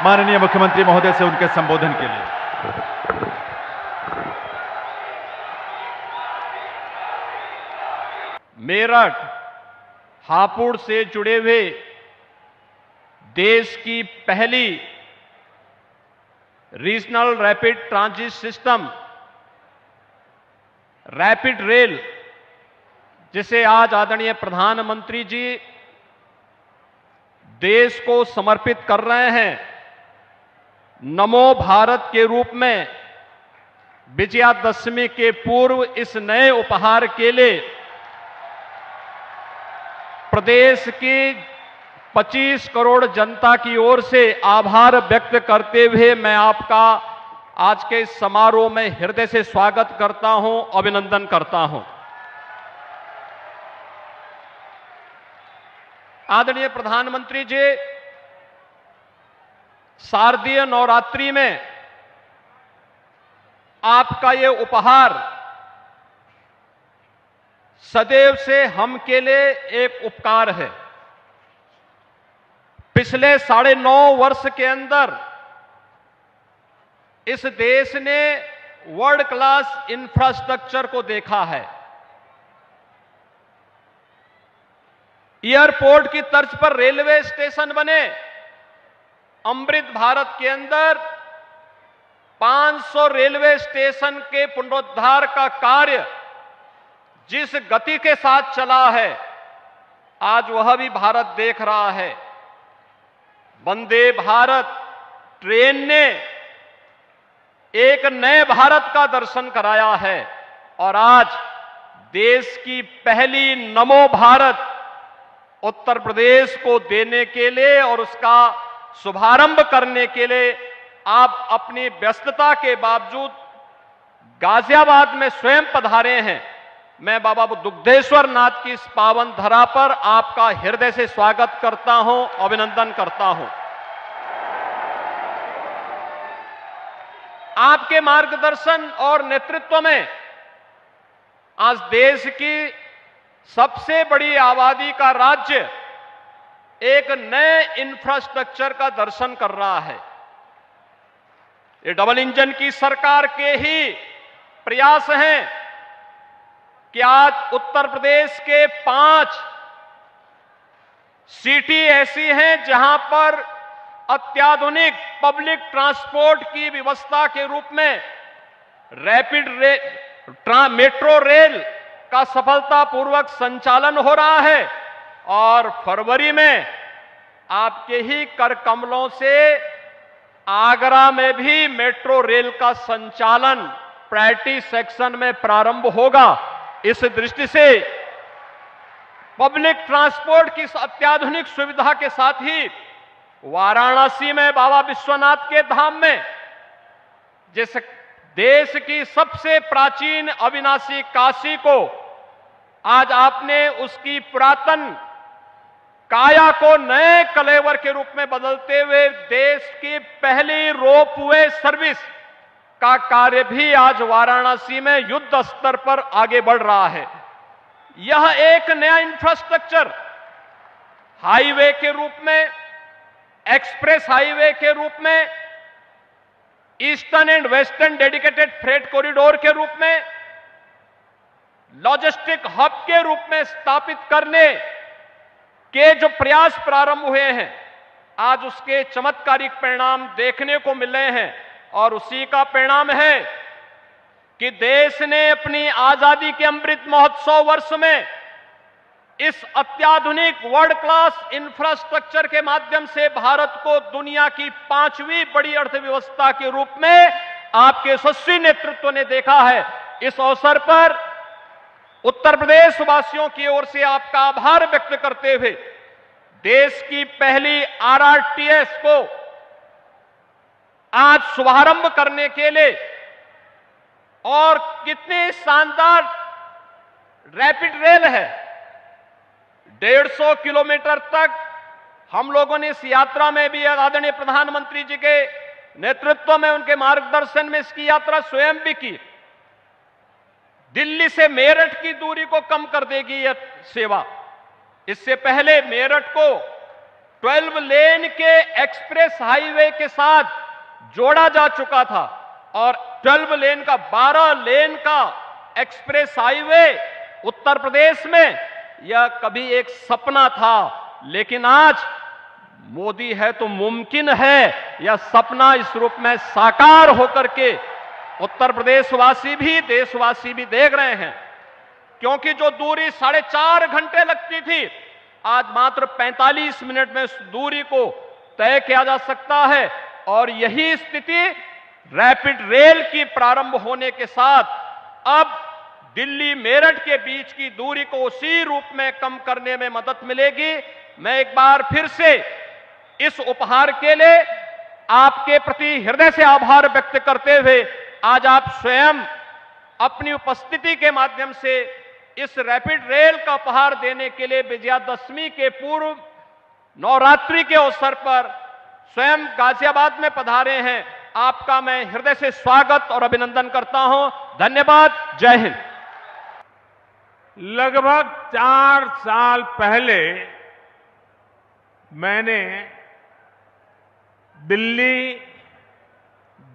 माननीय मुख्यमंत्री महोदय से उनके संबोधन के लिए। मेरठ हापुड़ से जुड़े हुए देश की पहली regional rapid transit system rapid rail, जिसे आज आदरणीय प्रधानमंत्री जी देश को समर्पित कर रहे हैं, नमो भारत के रूप में विजयादशमी के पूर्व इस नए उपहार के लिए प्रदेश की 25 करोड़ जनता की ओर से आभार व्यक्त करते हुए मैं आपका आज के इस समारोह में हृदय से स्वागत करता हूं, अभिनंदन करता हूं। आदरणीय प्रधानमंत्री जी, शारदीय नवरात्रि में आपका ये उपहार सदैव से हम के लिए एक उपकार है। पिछले 9.5 वर्ष के अंदर इस देश ने वर्ल्ड क्लास इंफ्रास्ट्रक्चर को देखा है। एयरपोर्ट की तर्ज पर रेलवे स्टेशन बने। अमृत भारत के अंदर 500 रेलवे स्टेशन के पुनरुद्धार का कार्य जिस गति के साथ चला है, आज वह भी भारत देख रहा है। वंदे भारत ट्रेन ने एक नए भारत का दर्शन कराया है और आज देश की पहली नमो भारत उत्तर प्रदेश को देने के लिए और उसका शुभारंभ करने के लिए आप अपनी व्यस्तता के बावजूद गाजियाबाद में स्वयं पधारे हैं। मैं बाबा दुग्धेश्वर नाथ की इस पावन धरा पर आपका हृदय से स्वागत करता हूं, अभिनंदन करता हूं। आपके मार्गदर्शन और नेतृत्व में आज देश की सबसे बड़ी आबादी का राज्य एक नए इंफ्रास्ट्रक्चर का दर्शन कर रहा है। ये डबल इंजन की सरकार के ही प्रयास हैं कि आज उत्तर प्रदेश के 5 सिटी ऐसी हैं जहां पर अत्याधुनिक पब्लिक ट्रांसपोर्ट की व्यवस्था के रूप में रैपिड मेट्रो रेल का सफलतापूर्वक संचालन हो रहा है और फरवरी में आपके ही कर कमलों से आगरा में भी मेट्रो रेल का संचालन प्रायोरिटी सेक्शन में प्रारंभ होगा। इस दृष्टि से पब्लिक ट्रांसपोर्ट की अत्याधुनिक सुविधा के साथ ही वाराणसी में बाबा विश्वनाथ के धाम में जिस देश की सबसे प्राचीन अविनाशी काशी को आज आपने उसकी पुरातन काया को नए कलेवर के रूप में बदलते हुए देश की पहली रोपवे सर्विस का कार्य भी आज वाराणसी में युद्ध स्तर पर आगे बढ़ रहा है। यह एक नया इंफ्रास्ट्रक्चर हाईवे के रूप में, एक्सप्रेस हाईवे के रूप में, eastern and western dedicated freight corridor के रूप में, लॉजिस्टिक हब के रूप में स्थापित करने के जो प्रयास प्रारंभ हुए हैं, आज उसके चमत्कारिक परिणाम देखने को मिल रहे हैं और उसी का परिणाम है कि देश ने अपनी आजादी के अमृत महोत्सव वर्ष में इस अत्याधुनिक वर्ल्ड क्लास इंफ्रास्ट्रक्चर के माध्यम से भारत को दुनिया की 5वीं बड़ी अर्थव्यवस्था के रूप में आपके यशस्वी नेतृत्व ने देखा है। इस अवसर पर उत्तर प्रदेश वासियों की ओर से आपका आभार व्यक्त करते हुए देश की पहली आरआरटीएस को आज शुभारंभ करने के लिए और कितनी शानदार रैपिड रेल है, 150 किलोमीटर तक हम लोगों ने इस यात्रा में भी आदरणीय प्रधानमंत्री जी के नेतृत्व में, उनके मार्गदर्शन में इसकी यात्रा स्वयं भी की। दिल्ली से मेरठ की दूरी को कम कर देगी यह सेवा। इससे पहले मेरठ को 12 लेन के एक्सप्रेस हाईवे के साथ जोड़ा जा चुका था और 12 लेन का 12 लेन का एक्सप्रेस हाईवे उत्तर प्रदेश में यह कभी एक सपना था, लेकिन आज मोदी है तो मुमकिन है यह सपना इस रूप में साकार होकर के उत्तर प्रदेशवासी भी देशवासी भी देख रहे हैं। क्योंकि जो दूरी 4.5 घंटे लगती थी, आज मात्र 45 मिनट में उस दूरी को तय किया जा सकता है। और यही स्थिति रैपिड रेल की प्रारंभ होने के साथ अब दिल्ली मेरठ के बीच की दूरी को उसी रूप में कम करने में मदद मिलेगी। मैं एक बार फिर से इस उपहार के लिए आपके प्रति हृदय से आभार व्यक्त करते हुए आज आप स्वयं अपनी उपस्थिति के माध्यम से इस रैपिड रेल का उपहार देने के लिए विजयादशमी के पूर्व नवरात्रि के अवसर पर स्वयं गाजियाबाद में पधारे हैं। आपका मैं हृदय से स्वागत और अभिनंदन करता हूं। धन्यवाद। जय हिंद। लगभग 4 साल पहले मैंने Delhi,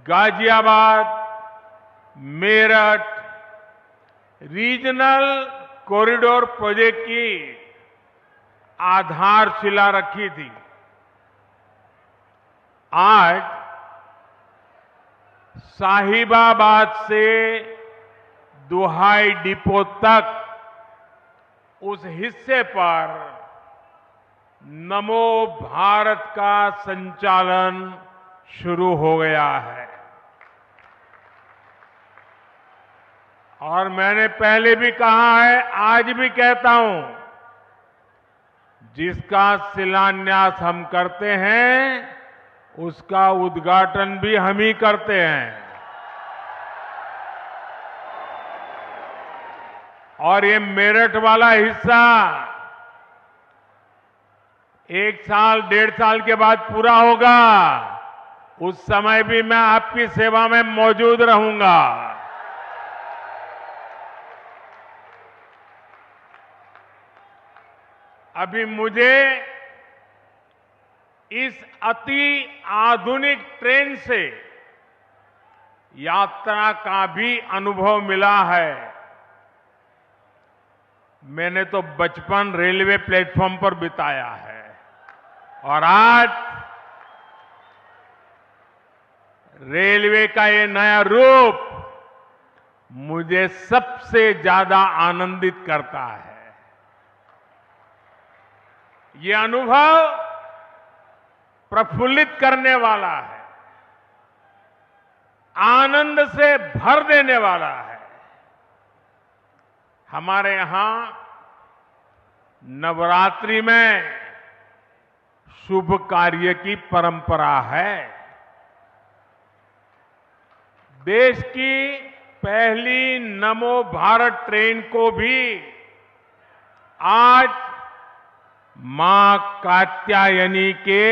Ghaziabad, Meerut regional corridor project की आधारशिला रखी थी। आज साहिबाबाद से दुहाई डिपो तक उस हिस्से पर नमो भारत का संचालन शुरू हो गया है। और मैंने पहले भी कहा है, आज भी कहता हूं, जिसका शिलान्यास हम करते हैं उसका उद्घाटन भी हम ही करते हैं। और ये मेरठ वाला हिस्सा 1 साल 1.5 साल के बाद पूरा होगा, उस समय भी मैं आपकी सेवा में मौजूद रहूंगा। अभी मुझे इस अति आधुनिक ट्रेन से यात्रा का भी अनुभव मिला है। मैंने तो बचपन रेलवे प्लेटफॉर्म पर बिताया है और आज रेलवे का ये नया रूप मुझे सबसे ज्यादा आनंदित करता है। ये अनुभव प्रफुल्लित करने वाला है, आनंद से भर देने वाला है। हमारे यहां नवरात्रि में शुभ कार्य की परंपरा है। देश की पहली नमो भारत ट्रेन को भी आज मां कात्यायनी के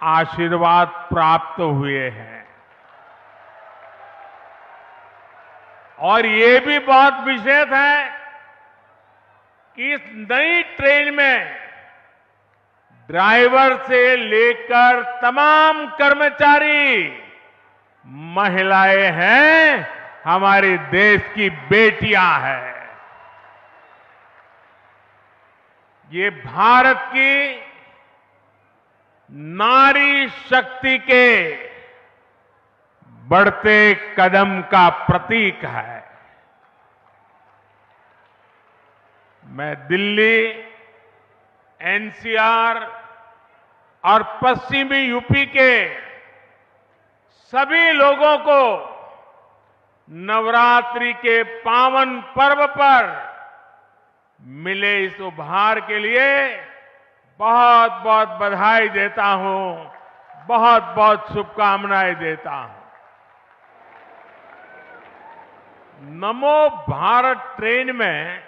आशीर्वाद प्राप्त हुए हैं। और ये भी बहुत विशेष है कि इस नई ट्रेन में ड्राइवर से लेकर तमाम कर्मचारी महिलाएं हैं, हमारे देश की बेटियां हैं। ये भारत की नारी शक्ति के बढ़ते कदम का प्रतीक है। मैं दिल्ली, एनसीआर और पश्चिमी यूपी के सभी लोगों को नवरात्रि के पावन पर्व पर मिले इस उपहार के लिए बहुत बहुत बधाई देता हूं, बहुत बहुत शुभकामनाएं देता हूं। नमो भारत ट्रेन में